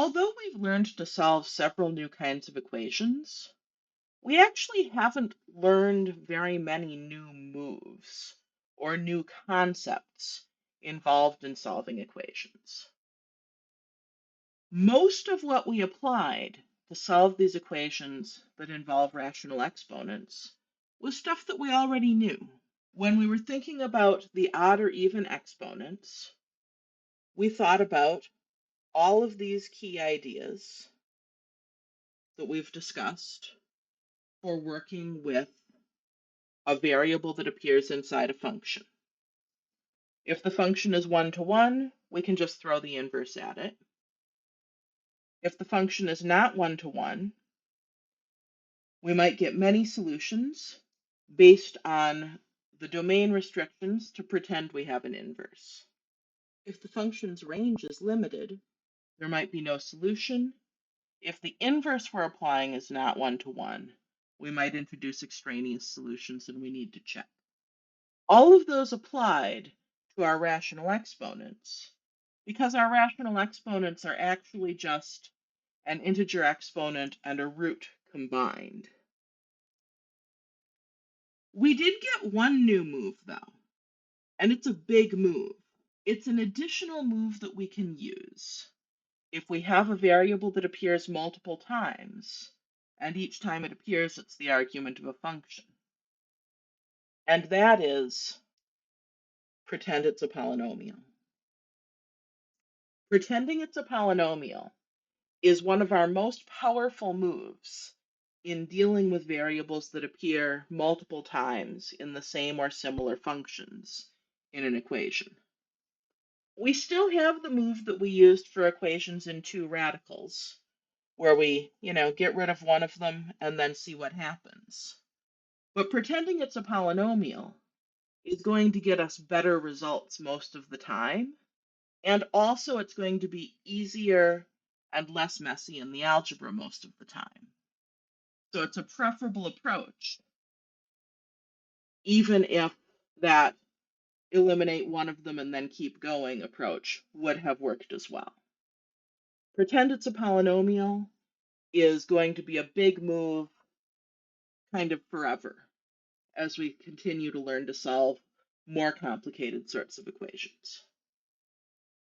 Although we've learned to solve several new kinds of equations, we actually haven't learned very many new moves or new concepts involved in solving equations. Most of what we applied to solve these equations that involve rational exponents was stuff that we already knew. When we were thinking about the odd or even exponents, we thought about all of these key ideas that we've discussed for working with a variable that appears inside a function. If the function is 1-to-1, we can just throw the inverse at it. If the function is not 1-to-1, we might get many solutions based on the domain restrictions to pretend we have an inverse. If the function's range is limited, there might be no solution. If the inverse we're applying is not 1-to-1, we might introduce extraneous solutions and we need to check. All of those applied to our rational exponents because our rational exponents are actually just an integer exponent and a root combined. We did get one new move though, and it's a big move. It's an additional move that we can use if we have a variable that appears multiple times, and each time it appears, it's the argument of a function. And that is pretend it's a polynomial. Pretending it's a polynomial is one of our most powerful moves in dealing with variables that appear multiple times in the same or similar functions in an equation. We still have the move that we used for equations in two radicals, where we, get rid of one of them and then see what happens. But pretending it's a polynomial is going to get us better results most of the time. And also it's going to be easier and less messy in the algebra most of the time. So it's a preferable approach, even if that eliminate one of them and then keep going approach would have worked as well. Pretend it's a polynomial is going to be a big move kind of forever as we continue to learn to solve more complicated sorts of equations.